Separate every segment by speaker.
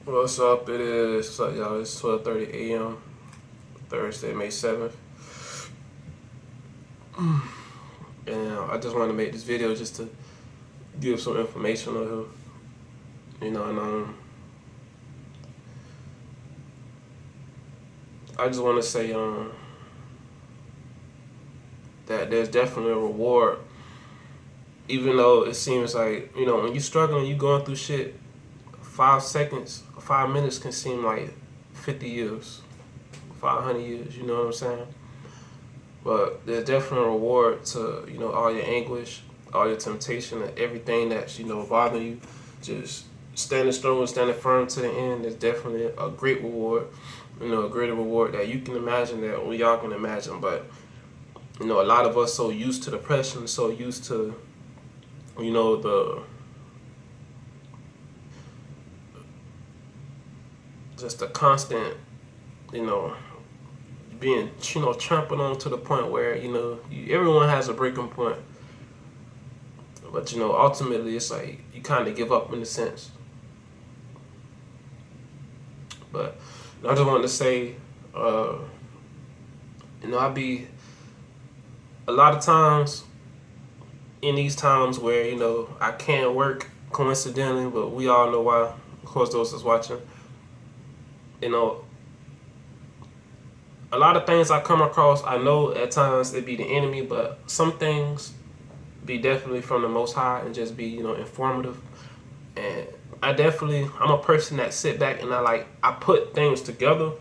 Speaker 1: What's up? What's up, y'all? It's 12:30 a.m. Thursday, May 7th. And I just wanted to make this video just to give some information on him. And I just want to say that there's definitely a reward, even though it seems like, when you're struggling, you're going through shit, 5 seconds, 5 minutes can seem like 50 years, 500 years, you know what I'm saying? But there's definitely a reward to, all your anguish, all your temptation, and everything that's, bothering you. Just standing strong and standing firm to the end. There's definitely a great reward, a greater reward that you can imagine, that we all can imagine. But, a lot of us so used to depression, so used to, just the constant, being, trampled on to the point where, everyone has a breaking point. But, ultimately it's like you kind of give up in a sense. But I just wanted to say, I be a lot of times in these times where, I can't work coincidentally, but we all know why, of course, those that's watching, a lot of things I come across, I know at times it be the enemy, but some things be definitely from the Most High and just be, informative. And I'm a person that sit back and I put things together.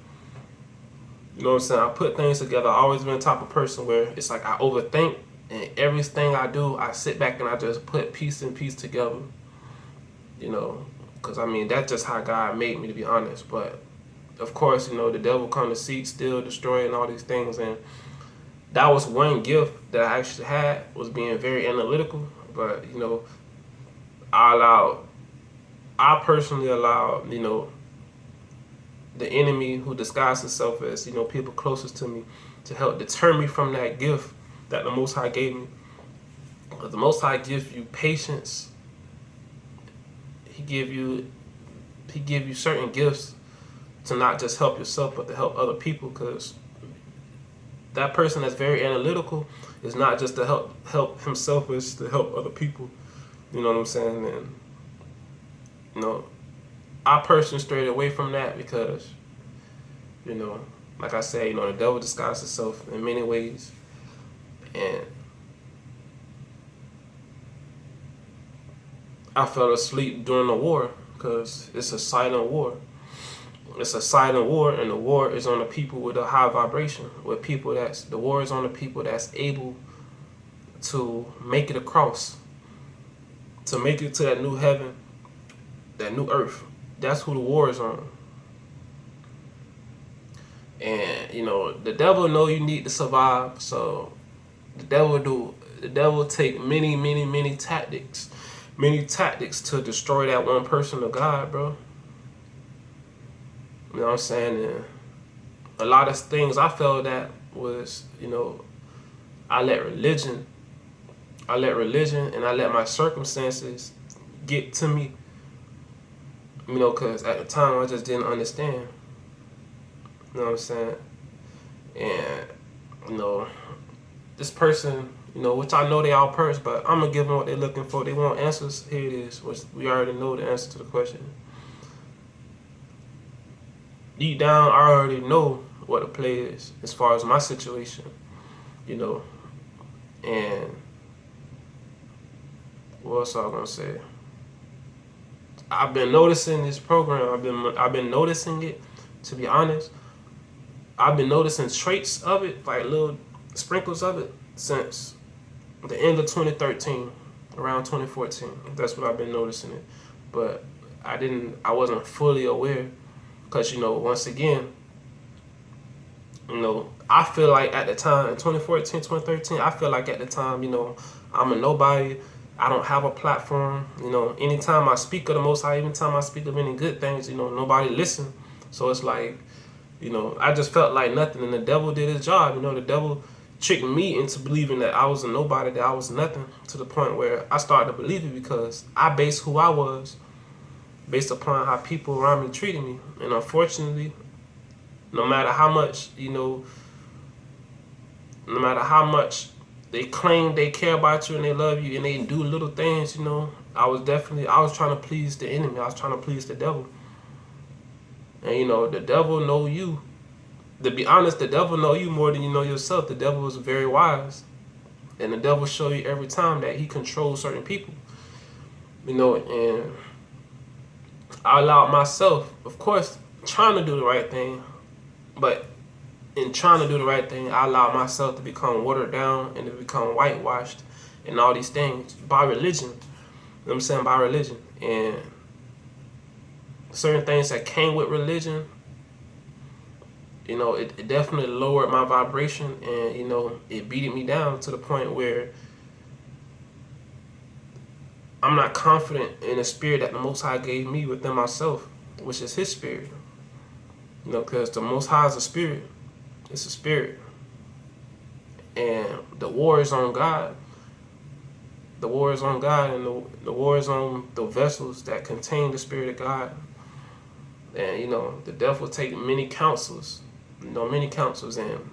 Speaker 1: You know what I'm saying? I put things together. I've always been the type of person where it's like I overthink, and everything I do, I sit back and I just put piece and piece together. Because that's just how God made me, to be honest. But of course, the devil come to seek, steal, destroy, and all these things. And that was one gift that I actually had, was being very analytical. But, I personally allowed, the enemy who disguised himself as, people closest to me to help deter me from that gift that the Most High gave me. But the Most High gives you patience. He give you certain gifts to not just help yourself, but to help other people, because that person that's very analytical is not just to help himself, it's to help other people. You know what I'm saying? And I personally strayed away from that because, like I said, the devil disguises himself in many ways. And I fell asleep during the war because it's a silent war. It's a silent war, and the war is on the people with a high vibration. The war is on the people that's able to make it across, to make it to that new heaven, that new earth. That's who the war is on. And the devil know you need to survive, so the devil take many tactics to destroy that one person of God, bro. You know what I'm saying? And a lot of things I felt that was, I let religion and I let my circumstances get to me. Because at the time I just didn't understand. You know what I'm saying? And, this person, which I know they all purse, but I'm going to give them what they're looking for. They want answers. Here it is, which we already know the answer to the question. Deep down, I already know what the play is as far as my situation, and what else I'm gonna say? I've been noticing this program. I've been noticing it. To be honest, I've been noticing traits of it, like little sprinkles of it, since the end of 2013, around 2014. That's what I've been noticing it, but I wasn't fully aware. Because, once again, I feel like at the time, in 2014, 2013, I feel like at the time, I'm a nobody. I don't have a platform. Anytime I speak of the Most High, anytime I speak of any good things, nobody listen. So it's like, I just felt like nothing. And the devil did his job. The devil tricked me into believing that I was a nobody, that I was nothing, to the point where I started to believe it because I based who I was based upon how people around me treated me. And unfortunately, no matter how much, no matter how much they claim they care about you and they love you and they do little things, I was trying to please the enemy. I was trying to please the devil. And the devil know you. To be honest, the devil know you more than you know yourself. The devil is very wise. And the devil show you every time that he controls certain people. And I allowed myself, of course, trying to do the right thing, but in trying to do the right thing, I allowed myself to become watered down and to become whitewashed and all these things by religion. You know what I'm saying? By religion. And certain things that came with religion, it definitely lowered my vibration, and, it beat me down to the point where I'm not confident in the spirit that the Most High gave me within myself, which is His spirit. Because the Most High is a spirit. It's a spirit. And the war is on God. The war is on God, and the war is on the vessels that contain the Spirit of God. And, the devil take many counsels. Many counsels. And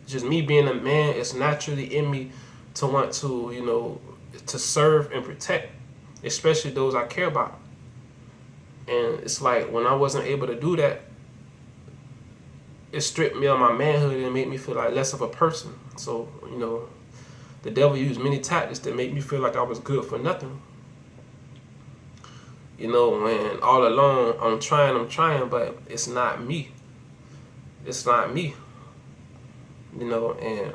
Speaker 1: just me being a man, it's naturally in me to want to, to serve and protect, especially those I care about. And it's like when I wasn't able to do that, it stripped me of my manhood and made me feel like less of a person. So, the devil used many tactics that made me feel like I was good for nothing. When all along I'm trying, but it's not me. It's not me. And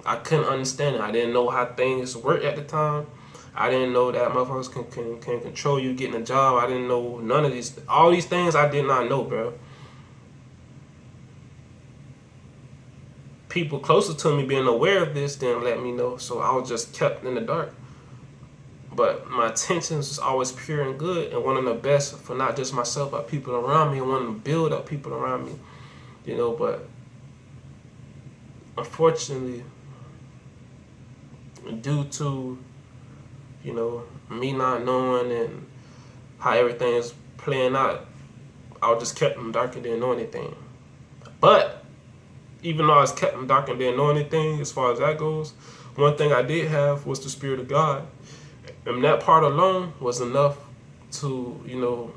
Speaker 1: I couldn't understand it. I didn't know how things worked at the time. I didn't know that motherfuckers can control you getting a job. I didn't know none of these. All these things I did not know, bro. People closer to me being aware of this didn't let me know, so I was just kept in the dark. But my intentions was always pure and good, and one of the best for not just myself but people around me, and wanting to build up people around me. But unfortunately, due to me not knowing and how everything is playing out, I was just kept in the dark and didn't know anything. But even though I was kept in the dark and didn't know anything, as far as that goes, one thing I did have was the Spirit of God. And that part alone was enough to,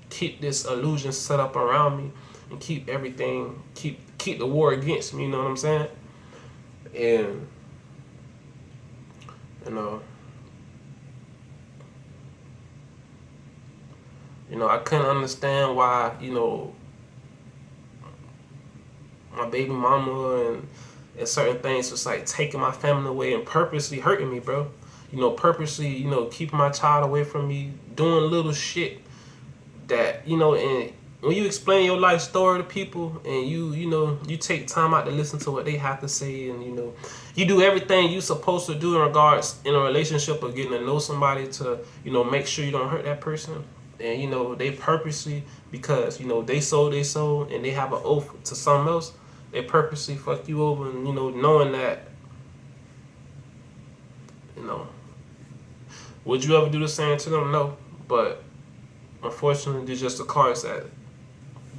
Speaker 1: keep this illusion set up around me and keep everything, keep the war against me, you know what I'm saying? And, I couldn't understand why, my baby mama and certain things was like taking my family away and purposely hurting me, bro. Purposely, keeping my child away from me, doing little shit that, and when you explain your life story to people and you take time out to listen to what they have to say, and, you do everything you supposed to do in a relationship or getting to know somebody to, make sure you don't hurt that person. And, they purposely, because, they sold their soul and they have an oath to something else, they purposely fuck you over, and, knowing that, would you ever do the same to them? No. But unfortunately, there's just the cards that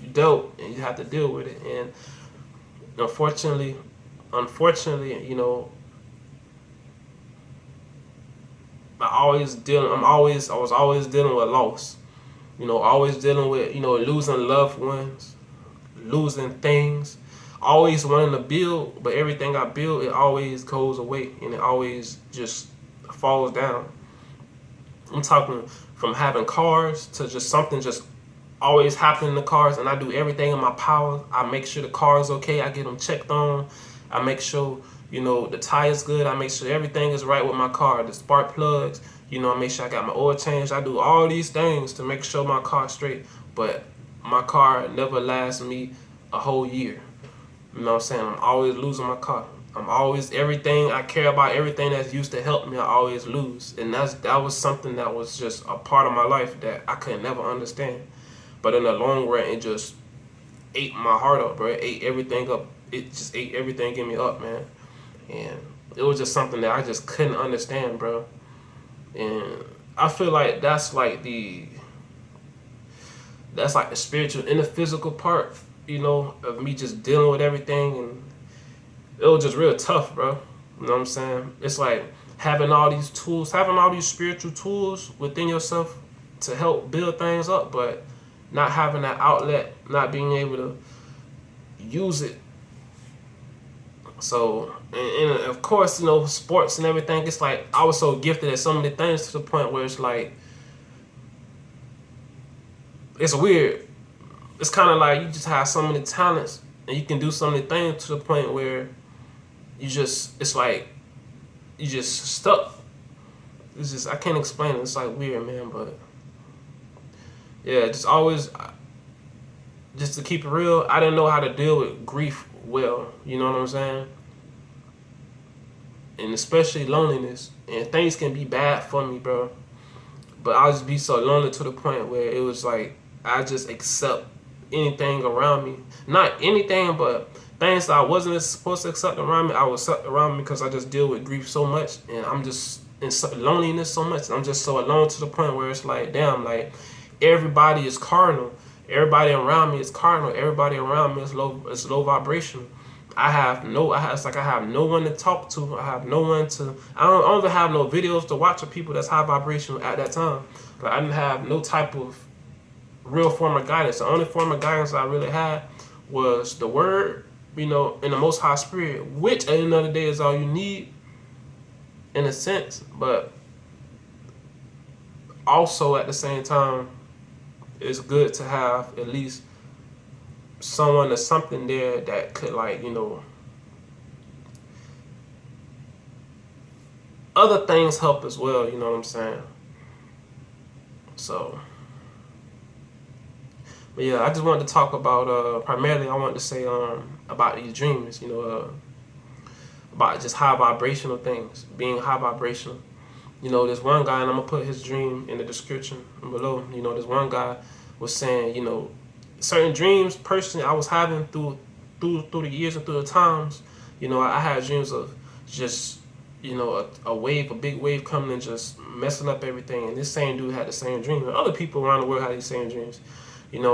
Speaker 1: you dealt, and you have to deal with it. And unfortunately, I was always dealing with loss. Always dealing with, losing loved ones, losing things, always wanting to build, but everything I build, it always goes away, and it always just falls down. I'm talking from having cars to just something just always happening in the cars, and I do everything in my power. I make sure the car is okay. I get them checked on. I make sure, the tire's good. I make sure everything is right with my car. The spark plugs, I make sure I got my oil changed. I do all these things to make sure my car's straight, but my car never lasts me a whole year. You know what I'm saying? I'm always losing my car. I'm always, everything I care about, everything that's used to help me, I always lose. And that was something that was just a part of my life that I could never understand. But in the long run, it just ate my heart up, bro. It ate everything up. It just ate everything in me up, man. And it was just something that I just couldn't understand, bro. And I feel like that's like the that's like the spiritual and the physical part, of me just dealing with everything, and it was just real tough, bro. You know what I'm saying? It's like having all these tools, having all these spiritual tools within yourself to help build things up, but not having that outlet, not being able to use it. So, and of course, sports and everything, it's like I was so gifted at so many things to the point where it's like, it's weird. It's kind of like you just have so many talents and you can do so many things to the point where it's like you just stuck. It's just, I can't explain it. It's like weird, man. But yeah, just always, just to keep it real, I didn't know how to deal with grief well. You know what I'm saying? And especially loneliness. And things can be bad for me, bro. But I'll just be so lonely to the point where it was like I just accept anything around me. Not anything, but things that I wasn't supposed to accept around me, I would accept around me because I just deal with grief so much, and I'm just in loneliness so much. I'm just so alone to the point where it's like, damn, like everybody is carnal. Everybody around me is carnal. Everybody around me is low vibration. It's like I have no one to talk to. I have no one to. I don't even have no videos to watch of people that's high vibration at that time. Like I didn't have no type of real form of guidance. The only form of guidance I really had was the word, in the Most High Spirit, which at the end of the day is all you need, in a sense. But also at the same time, it's good to have at least someone or something there that could, like, other things help as well. You know what I'm saying? So. But yeah, I just wanted to talk about, primarily I wanted to say about these dreams, about just high vibrational things, being high vibrational. There's one guy, and I'm going to put his dream in the description below. There's one guy was saying, certain dreams personally I was having through the years and through the times, I had dreams of just, a big wave coming and just messing up everything. And this same dude had the same dream. And other people around the world had these same dreams. And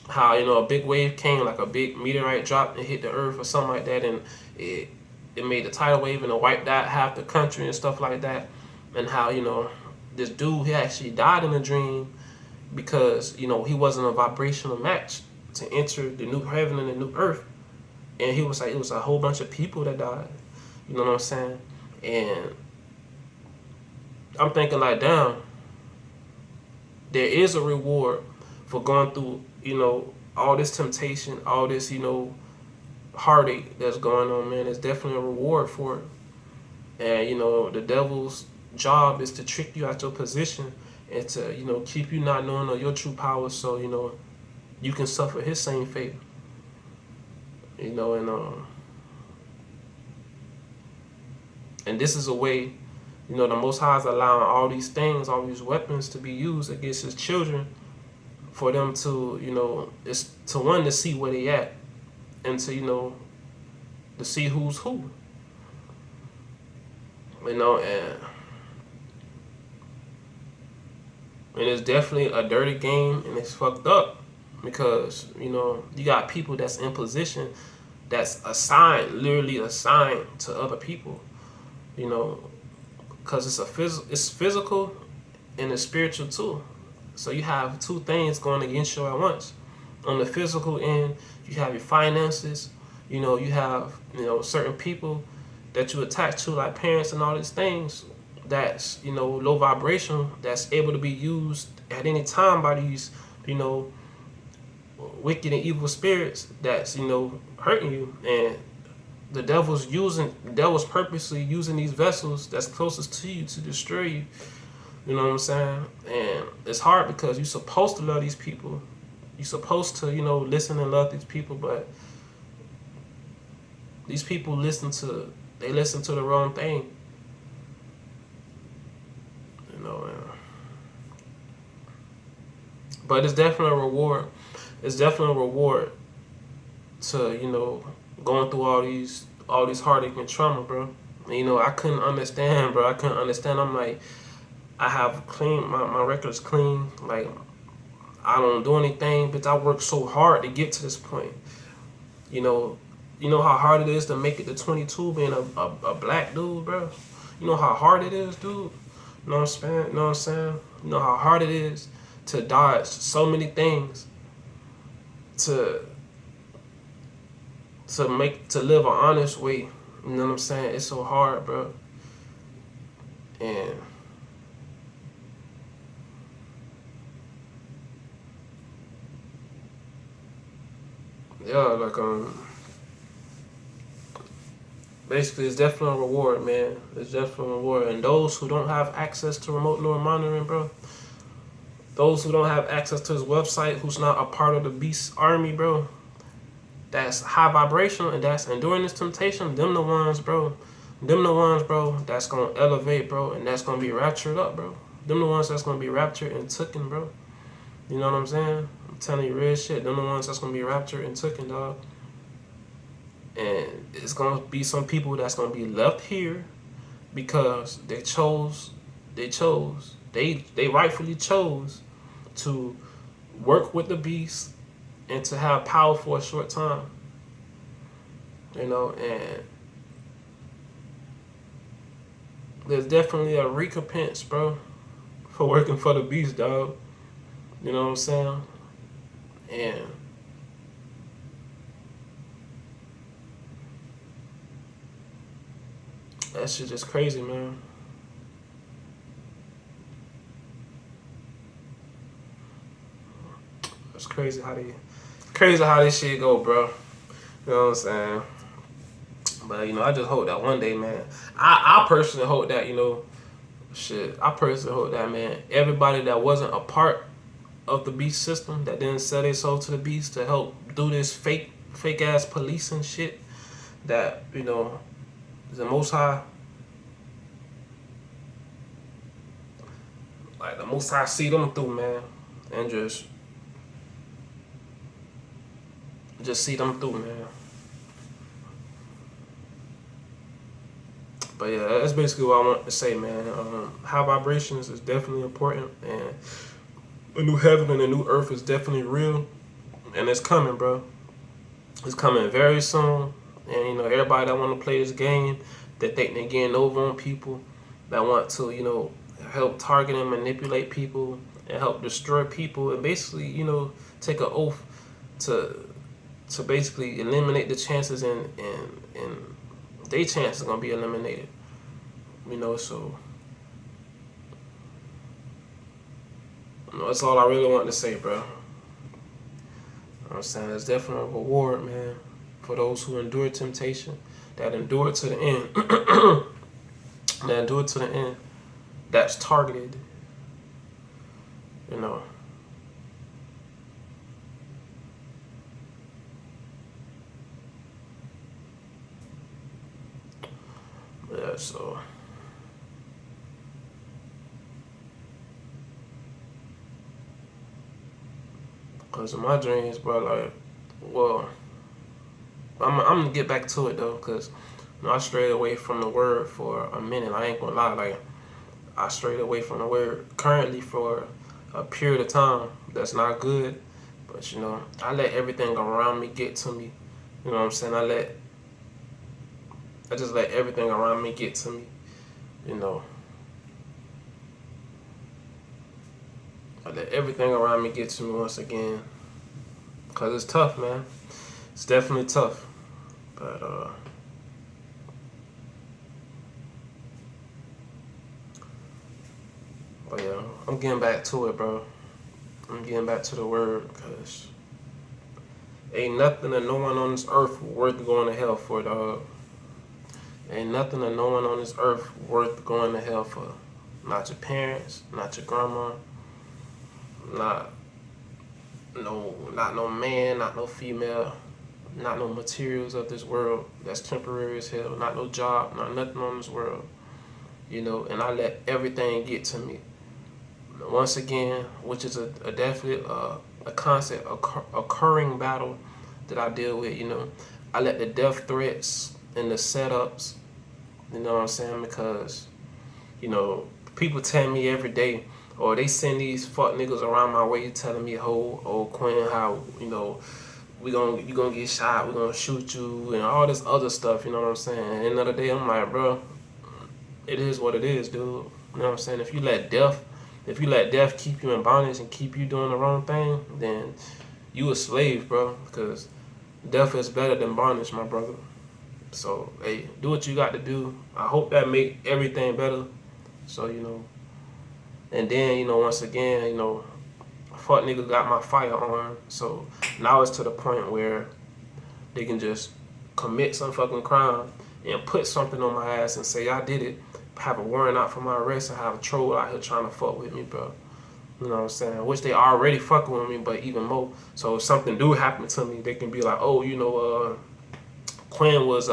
Speaker 1: how, a big wave came, like a big meteorite dropped and hit the earth or something like that, and it made a tidal wave and it wiped out half the country and stuff like that. And how, this dude, he actually died in a dream because, he wasn't a vibrational match to enter the new heaven and the new earth. And he was like, it was a whole bunch of people that died. You know what I'm saying? And I'm thinking like, damn, there is a reward for going through, all this temptation, all this, heartache that's going on, man. There's definitely a reward for it. And, the devil's job is to trick you out your position and to, keep you not knowing your true power, so, you can suffer his same fate. And this is a way, the Most High is allowing all these things, all these weapons to be used against his children for them to, it's to see where they at, and to, to see who's who. And it's definitely a dirty game, and it's fucked up because, you got people that's in position that's literally assigned to other people, because it's physical and it's spiritual too. So you have two things going against you at once. On the physical end, you have your finances, you have, certain people that you attach to, like parents and all these things that's, low vibration, that's able to be used at any time by these, wicked and evil spirits that's, hurting you. And the devil's purposely using these vessels that's closest to you to destroy you. You know what I'm saying? And it's hard because you're supposed to love these people. You're supposed to, listen and love these people, but these people listen to the wrong thing. But it's definitely a reward. It's definitely a reward to, going through all these heartache and trauma, bro. And, I couldn't understand, bro. I'm like, I have clean, my record's clean. Like, I don't do anything, bitch. I worked so hard to get to this point. You know, you know how hard it is to make it to 22 being a black dude, bro. You know how hard it is, dude. You know what I'm saying? You know what I'm saying? You know how hard it is to dodge so many things to live an honest way. You know what I'm saying? It's so hard, bro. And yeah, like basically it's definitely a reward, man. It's definitely a reward. And those who don't have access to remote neural monitoring, bro, those who don't have access to his website, who's not a part of the Beast Army, bro, that's high vibrational and that's enduring this temptation, them the ones, bro. Them the ones, bro, that's gonna elevate, bro, and that's gonna be raptured up, bro. Them the ones that's gonna be raptured and tooken, bro. You know what I'm saying? I'm telling you real shit. Them the ones that's gonna be raptured and tooken, dog. And it's gonna be some people that's gonna be left here because they rightfully chose to work with the beast and to have power for a short time. You know, and there's definitely a recompense, bro, for working for the beast, dog. You know what I'm saying? And that shit just crazy, man. It's crazy how this shit go, bro. You know what I'm saying? But you know, I just hope that one day, man. I personally hope that, you know, shit. I personally hope that, man, everybody that wasn't a part of the beast system, that didn't sell their soul to the beast to help do this fake ass policing shit, that, you know, the Most High, like the Most High see them through, man, and just see them through, man. But yeah, that's basically what I want to say, man. High vibrations is definitely important, and a new heaven and a new earth is definitely real, and it's coming, bro. It's coming very soon, and you know, everybody that want to play this game, that think they're getting over on people, that want to, you know, help target and manipulate people and help destroy people, and basically, you know, take an oath to basically eliminate the chances, and their chances are gonna be eliminated. You know, so you know, that's all I really want to say, bro. You know what I'm saying? There's definitely a reward, man, for those who endure temptation, that endure to the end. That endure to the end. That's targeted. You know. Yeah, so cause of my dreams, bro, like, well, I'm gonna get back to it though, cause you know, I strayed away from the word for a minute. I ain't gonna lie, like I strayed away from the word currently for a period of time. That's not good, but you know, I let everything around me get to me. You know what I'm saying? I just let everything around me get to me. You know, I let everything around me get to me once again, cause it's tough, man. It's definitely tough, but yeah, I'm getting back to it, bro. I'm getting back to the word, cause ain't nothing that no one on this earth worth going to hell for, dog. Ain't nothing that no one on this earth worth going to hell for. Not your parents, not your grandma, not no man, not no female, not no materials of this world that's temporary as hell, not no job, not nothing on this world. You know, and I let everything get to me. Once again, which is a definite a constant occurring battle that I deal with. You know, I let the death threats and the setups, you know what I'm saying, because you know, people tell me every day Or they send these fuck niggas around my way telling me, oh Quinn, how, you gonna get shot, we gonna shoot you, and all this other stuff, you know what I'm saying? And at the end of the day, I'm like, bro, it is what it is, dude. You know what I'm saying? If you let death keep you in bondage and keep you doing the wrong thing, then you a slave, bro. Because death is better than bondage, my brother. So, hey, do what you got to do. I hope that make everything better. So, and then, once again, fuck niggas got my firearm. So now it's to the point where they can just commit some fucking crime and put something on my ass and say I did it, have a warrant out for my arrest, and have a troll out here trying to fuck with me, bro. You know what I'm saying? Which they already fucking with me, but even more. So if something do happen to me, they can be like, oh, Quinn was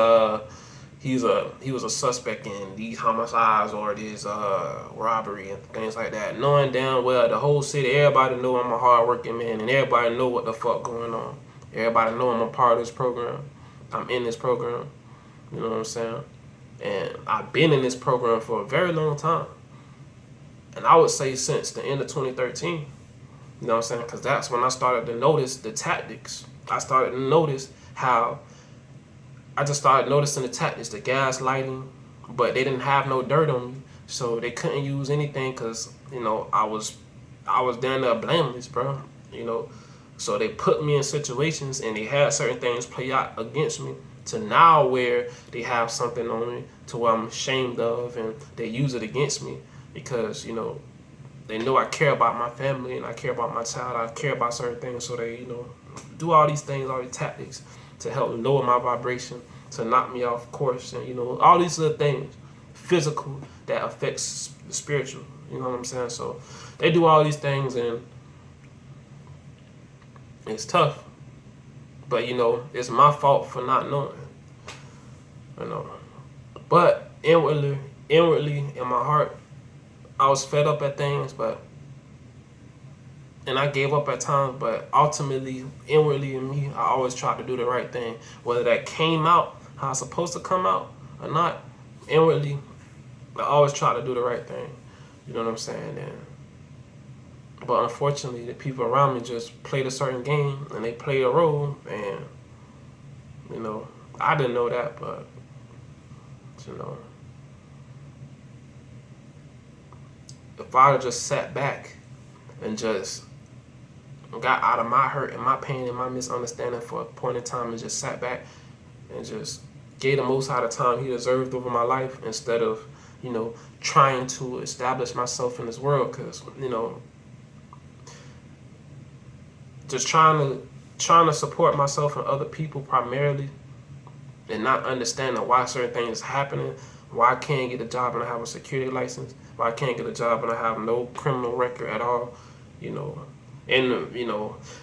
Speaker 1: he was a suspect in these homicides or this robbery and things like that. Knowing damn well the whole city, everybody know I'm a hardworking man, and everybody know what the fuck going on. Everybody know I'm a part of this program. I'm in this program. You know what I'm saying? And I've been in this program for a very long time. And I would say since the end of 2013. You know what I'm saying? Because that's when I started to notice the tactics. I started to notice how I just started noticing the tactics, the gaslighting, but they didn't have no dirt on me, so they couldn't use anything because I was down there blameless, bro. So they put me in situations and they had certain things play out against me to now where they have something on me to where I'm ashamed of, and they use it against me because they know I care about my family and I care about my child. I care about certain things, so they do all these things, all these tactics to help lower my vibration, to knock me off course, and all these little things, physical that affects the spiritual. You know what I'm saying? So they do all these things, and it's tough. But it's my fault for not knowing. But inwardly in my heart, I was fed up at things, and I gave up at times, but ultimately, inwardly in me, I always tried to do the right thing. Whether that came out how it's supposed to come out or not, inwardly, I always try to do the right thing. You know what I'm saying? But unfortunately, the people around me just played a certain game, and they played a role, and, I didn't know that, but, if I had just sat back and just got out of my hurt and my pain and my misunderstanding for a point in time and just sat back and just gave the Most High the time He deserved over my life, instead of, trying to establish myself in this world, because, just trying to support myself and other people primarily, and not understanding why certain things are happening, why I can't get a job and I have a security license, why I can't get a job and I have no criminal record at all, And,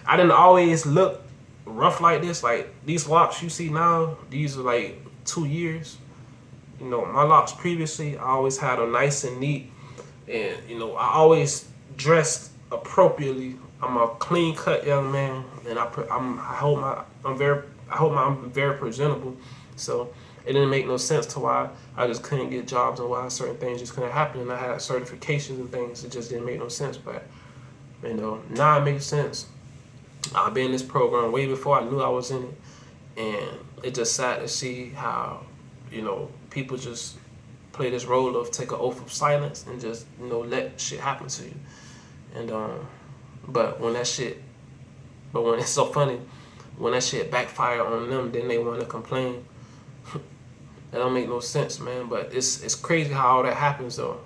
Speaker 1: I didn't always look rough like this. Like, these locks you see now, these are like 2 years. My locks previously, I always had them nice and neat. And, I always dressed appropriately. I'm a clean cut young man. And I'm very presentable. So it didn't make no sense to why I just couldn't get jobs and why certain things just couldn't happen. And I had certifications and things. It just didn't make no sense. But now it makes sense. I've been in this program way before I knew I was in it, and it's just sad to see how, people just play this role of take an oath of silence and just, let shit happen to you. And but when it's so funny, when that shit backfire on them, then they want to complain. That don't make no sense, man. But it's crazy how all that happens, though.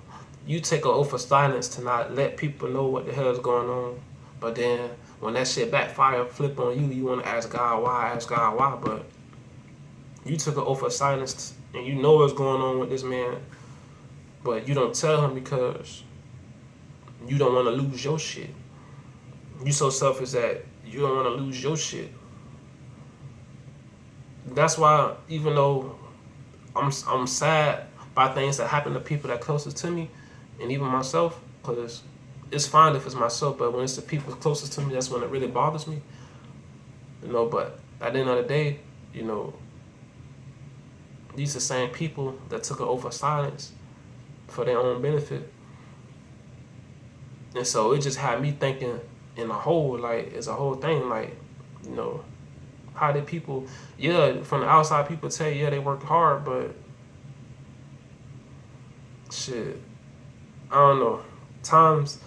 Speaker 1: You take an oath of silence to not let people know what the hell is going on. But then when that shit backfire, flip on you, you want to ask God why. But you took an oath of silence and you know what's going on with this man. But you don't tell him because you don't want to lose your shit. You so selfish that you don't want to lose your shit. That's why, even though I'm sad by things that happen to people that closest to me, and even myself, because it's fine if it's myself, but when it's the people closest to me, that's when it really bothers me. But at the end of the day, these are the same people that took an oath of silence for their own benefit. And so it just had me thinking in a whole, like, it's a whole thing, like, you know, how did people, yeah, from the outside people tell you, yeah, they work hard, but shit, I don't know. Times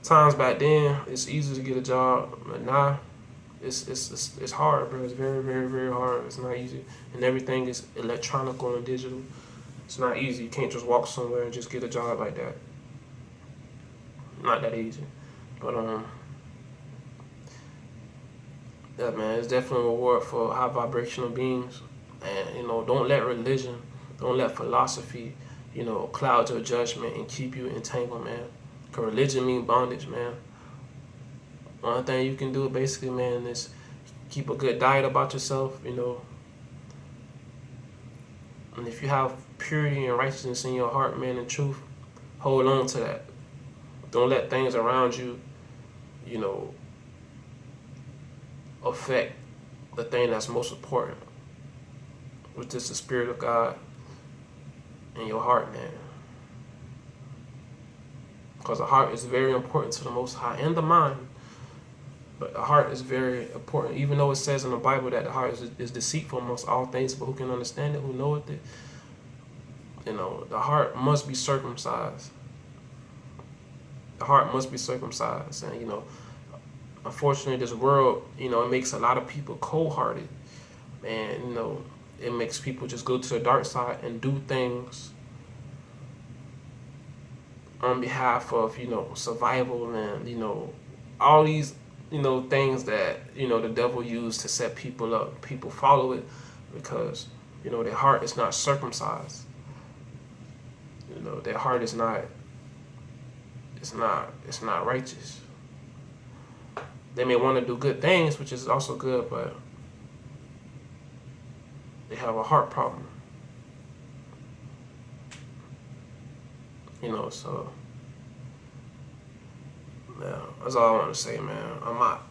Speaker 1: back then, it's easy to get a job, but now it's hard, bro. It's very, very, very hard. It's not easy, and everything is electronical and digital. It's not easy. You can't just walk somewhere and just get a job like that. Not that easy, but yeah, man, it's definitely a reward for high vibrational beings, and don't let religion, don't let philosophy, cloud your judgment and keep you entangled, man. Cause religion mean bondage, man. One thing you can do basically, man, is keep a good diet about yourself, and if you have purity and righteousness in your heart, man, and truth, hold on to that. Don't let things around you, you know, affect the thing that's most important, which is the Spirit of God in your heart, man. Because the heart is very important to the Most High, and the mind. But the heart is very important. Even though it says in the Bible that the heart is deceitful amongst all things, but who can understand it, who knoweth it? The heart must be circumcised. The heart must be circumcised. And, unfortunately, this world, it makes a lot of people cold-hearted. And, it makes people just go to the dark side and do things on behalf of, survival and, all these, things that, the devil used to set people up. People follow it because, their heart is not circumcised. Their heart is not, it's not righteous. They may want to do good things, which is also good, but they have a heart problem. So yeah, that's all I want to say, man. I'm out.